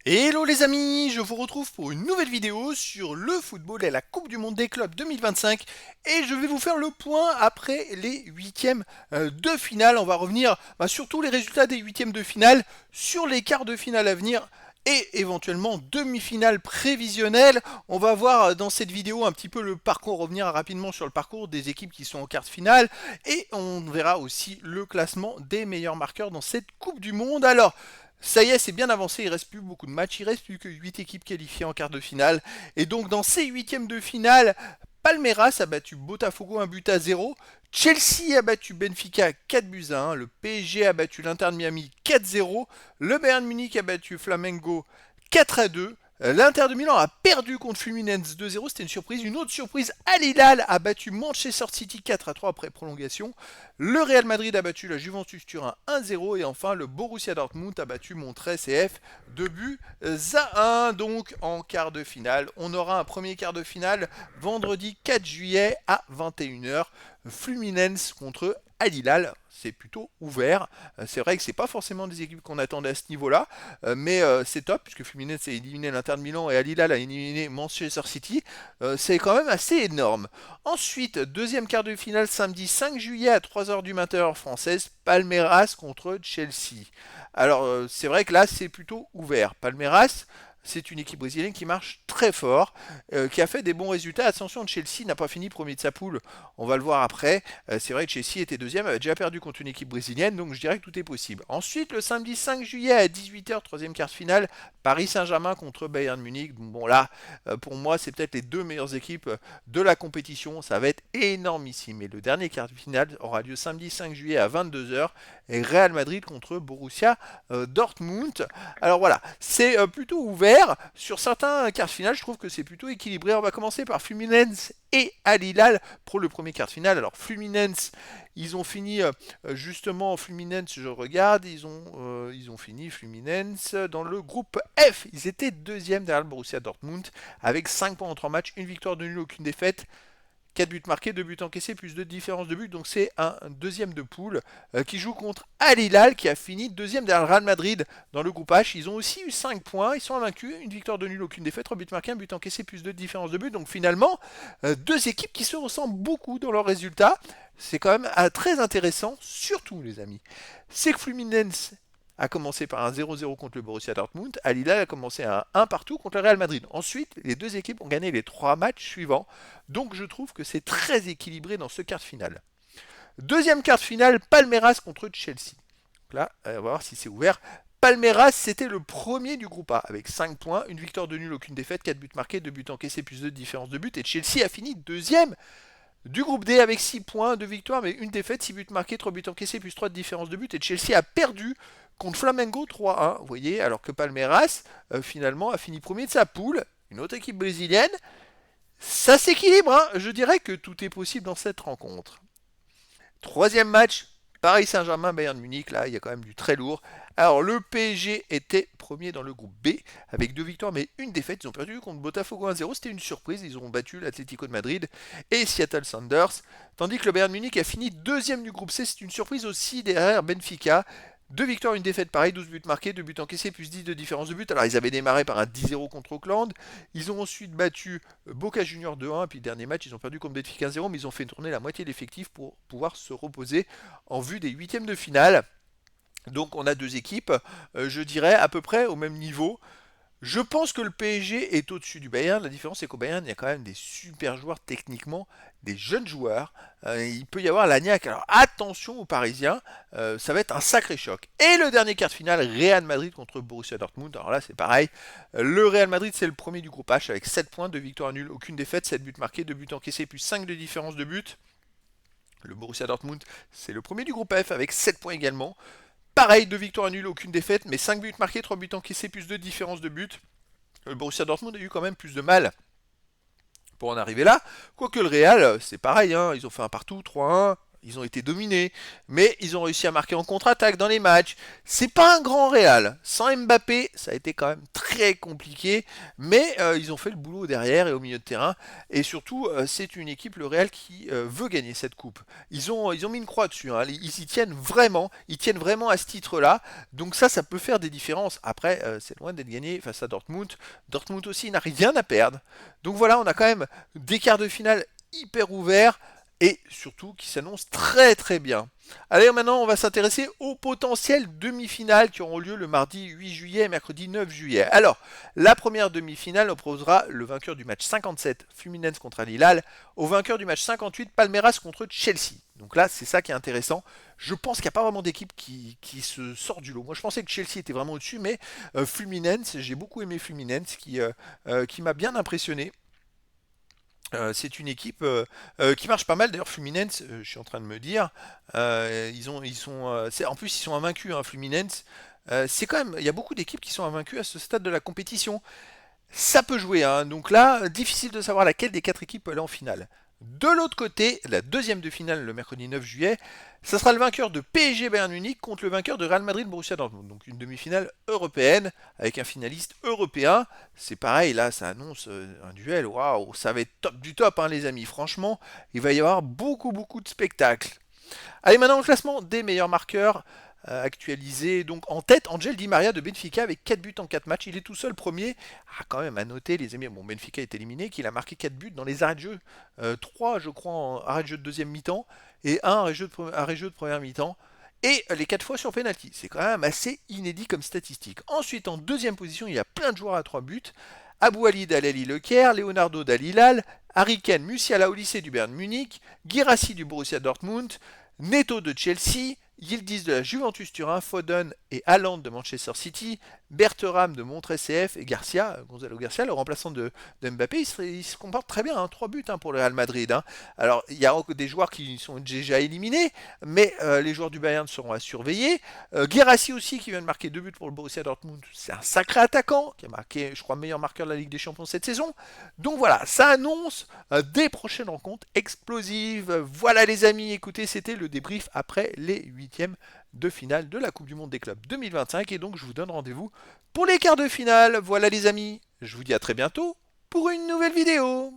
Hello les amis, je vous retrouve pour une nouvelle vidéo sur le football et la Coupe du Monde des clubs 2025 et je vais vous faire le point après les huitièmes de finale. On va revenir sur tous les résultats des huitièmes de finale, sur les quarts de finale à venir et éventuellement demi-finale prévisionnelle. On va voir dans cette vidéo un petit peu le parcours, revenir rapidement sur le parcours des équipes qui sont en quart de finale et on verra aussi le classement des meilleurs marqueurs dans cette Coupe du Monde. Alors, ça y est, c'est bien avancé, il reste plus beaucoup de matchs, il reste plus que 8 équipes qualifiées en quart de finale. Et donc dans ces huitièmes de finale, Palmeiras a battu Botafogo 1-0. Chelsea a battu Benfica 4-1. Le PSG a battu l'Inter de Miami 4-0. Le Bayern Munich a battu Flamengo 4-2. L'Inter de Milan a perdu contre Fluminense 2-0, c'était une surprise. Une autre surprise, Al Hilal a battu Manchester City 4-3 après prolongation. Le Real Madrid a battu la Juventus Turin 1-0 et enfin le Borussia Dortmund a battu Montreux CF 2 buts à 1. Donc en quart de finale, on aura un premier quart de finale vendredi 4 juillet à 21h. Fluminense contre Al Hilal, c'est plutôt ouvert. C'est vrai que c'est pas forcément des équipes qu'on attendait à ce niveau-là, mais c'est top puisque Fluminense a éliminé l'Inter de Milan et Al Hilal a éliminé Manchester City. C'est quand même assez énorme. Ensuite, deuxième quart de finale samedi 5 juillet à 3h du matin heure française, Palmeiras contre Chelsea. Alors c'est vrai que là c'est plutôt ouvert. Palmeiras, c'est une équipe brésilienne qui marche très fort, qui a fait des bons résultats. Attention, Chelsea n'a pas fini premier de sa poule, on va le voir après. C'est vrai que Chelsea était deuxième, avait déjà perdu contre une équipe brésilienne, donc je dirais que tout est possible. Ensuite, le samedi 5 juillet à 18h, troisième quart de finale, Paris Saint-Germain contre Bayern Munich. Bon là, pour moi, c'est peut-être les deux meilleures équipes de la compétition. Ça va être énormissime. Et le dernier quart de finale aura lieu samedi 5 juillet à 22h, et Real Madrid contre Borussia Dortmund. Alors voilà, c'est plutôt ouvert. Sur certains quarts de finale, je trouve que c'est plutôt équilibré. On va commencer par Fluminense et Al Hilal pour le premier quart de finale. Alors Fluminense, ils ont fini justement Fluminense, je regarde, ils ont fini Fluminense dans le groupe F. Ils étaient deuxième derrière le Borussia Dortmund avec 5 points en 3 matchs, une victoire de nul, aucune défaite. 4 buts marqués, 2 buts encaissés, plus de différence de buts. Donc c'est un deuxième de poule qui joue contre Al Hilal qui a fini deuxième derrière le Real Madrid dans le groupe H. Ils ont aussi eu 5 points, ils sont invaincus, une victoire de nul, aucune défaite, 3 buts marqués, un but encaissé, plus de différence de buts. Donc finalement, deux équipes qui se ressemblent beaucoup dans leurs résultats. C'est quand même très intéressant, surtout les amis. C'est que Fluminense a commencé par un 0-0 contre le Borussia Dortmund. Al Hilal a commencé à un 1 partout contre le Real Madrid. Ensuite, les deux équipes ont gagné les 3 matchs suivants. Donc je trouve que c'est très équilibré dans ce quart de finale. Deuxième quart de finale, Palmeiras contre Chelsea. Donc là, on va voir si c'est ouvert. Palmeiras, c'était le premier du groupe A, avec 5 points, une victoire de nul, aucune défaite, 4 buts marqués, 2 buts encaissés, plus de différence de but. Et Chelsea a fini deuxième du groupe D avec 6 points, 2 victoires, mais une défaite, 6 buts marqués, 3 buts encaissés, plus 3 de différence de but. Et Chelsea a perdu contre Flamengo 3-1, vous voyez, alors que Palmeiras, finalement, a fini premier de sa poule, une autre équipe brésilienne. Ça s'équilibre, hein. Je dirais que tout est possible dans cette rencontre. Troisième match, Paris Saint-Germain, Bayern Munich, là il y a quand même du très lourd. Alors le PSG était premier dans le groupe B avec 2 victoires mais une défaite. Ils ont perdu contre Botafogo 1-0, c'était une surprise. Ils ont battu l'Atlético de Madrid et Seattle Sounders. Tandis que le Bayern Munich a fini deuxième du groupe C, c'est une surprise aussi derrière Benfica. 2 victoires, une défaite, pareil, 12 buts marqués, 2 buts encaissés, plus 10 de différence de but. Alors ils avaient démarré par un 10-0 contre Auckland. Ils ont ensuite battu Boca Juniors 2-1, puis le dernier match, ils ont perdu contre Benfica 1-0, mais ils ont fait tourner la moitié de l'effectif pour pouvoir se reposer en vue des huitièmes de finale. Donc on a deux équipes, je dirais, à peu près au même niveau. Je pense que le PSG est au-dessus du Bayern. La différence, c'est qu'au Bayern, il y a quand même des super joueurs techniquement, des jeunes joueurs. Il peut y avoir la niaque. Alors attention aux Parisiens, ça va être un sacré choc. Et le dernier quart de finale, Real Madrid contre Borussia Dortmund. Alors là, c'est pareil. Le Real Madrid, c'est le premier du groupe H avec 7 points, 2 victoires nulles, aucune défaite, 7 buts marqués, 2 buts encaissés, plus 5 de différence de but. Le Borussia Dortmund, c'est le premier du groupe F avec 7 points également. Pareil, 2 victoires nulles, aucune défaite, mais 5 buts marqués, 3 buts encaissés, plus de différence de but. Le Borussia Dortmund a eu quand même plus de mal pour en arriver là. Quoique le Real, c'est pareil, hein, ils ont fait un partout, 3-1. ils ont été dominés, mais ils ont réussi à marquer en contre-attaque dans les matchs. C'est pas un grand Real. Sans Mbappé, ça a été quand même très compliqué, mais ils ont fait le boulot derrière et au milieu de terrain. Et surtout, c'est une équipe, le Real, qui veut gagner cette coupe. Ils ont mis une croix dessus, hein. Ils y tiennent vraiment à ce titre-là. Donc ça peut faire des différences. Après, c'est loin d'être gagné face à Dortmund. Dortmund aussi n'a rien à perdre. Donc voilà, on a quand même des quarts de finale hyper ouverts et surtout qui s'annonce très très bien. Allez, maintenant on va s'intéresser aux potentielles demi-finales qui auront lieu le mardi 8 juillet et mercredi 9 juillet. Alors, la première demi-finale opposera le vainqueur du match 57, Fluminense contre Al Hilal, au vainqueur du match 58, Palmeiras contre Chelsea. Donc là, c'est ça qui est intéressant. Je pense qu'il n'y a pas vraiment d'équipe qui se sort du lot. Moi, je pensais que Chelsea était vraiment au-dessus, mais Fluminense, j'ai beaucoup aimé Fluminense qui m'a bien impressionné. C'est une équipe qui marche pas mal. D'ailleurs, Fluminense, je suis en train de me dire, en plus ils sont invaincus, hein, Fluminense. C'est quand même, il y a beaucoup d'équipes qui sont invaincues à ce stade de la compétition. Ça peut jouer, hein. Donc là, difficile de savoir laquelle des quatre équipes peut aller en finale. De l'autre côté, la deuxième de finale le mercredi 9 juillet, ça sera le vainqueur de PSG Bayern Munich contre le vainqueur de Real Madrid Borussia Dortmund. Donc une demi-finale européenne avec un finaliste européen. C'est pareil, là ça annonce un duel. Waouh, ça va être top du top, hein, les amis. Franchement, il va y avoir beaucoup de spectacles. Allez, maintenant le classement des meilleurs marqueurs actualisé. Donc en tête, Angel Di Maria de Benfica avec 4 buts en 4 matchs. Il est tout seul premier. Ah, quand même à noter, les amis. Bon, Benfica est éliminé, qu'il a marqué 4 buts dans les arrêts de jeu. 3, je crois, en arrêt de jeu de deuxième mi-temps et un arrêt de jeu de première mi-temps. Et les 4 fois sur penalty. C'est quand même assez inédit comme statistique. Ensuite, en deuxième position, il y a plein de joueurs à 3 buts. Abou Ali d'Al-Ahly Le Caire, Leonardo Dalilal, Harry Kane Musiala au lycée du Bayern Munich, Guirassy du Borussia Dortmund, Neto de Chelsea, Yildiz de la Juventus Turin, Foden et Haaland de Manchester City, Bertheram de Montreux CF et Garcia, Gonzalo Garcia, le remplaçant de Mbappé, il se comporte très bien, hein, 3 buts, hein, pour le Real Madrid, hein. Alors, il y a des joueurs qui sont déjà éliminés, mais les joueurs du Bayern seront à surveiller. Guirassy aussi, qui vient de marquer 2 buts pour le Borussia Dortmund, c'est un sacré attaquant, qui a marqué, je crois, meilleur marqueur de la Ligue des Champions cette saison. Donc voilà, ça annonce des prochaines rencontres explosives. Voilà les amis, écoutez, c'était le débrief après les 8e de finale de la Coupe du Monde des clubs 2025 et donc je vous donne rendez-vous pour les quarts de finale. Voilà les amis, je vous dis à très bientôt pour une nouvelle vidéo.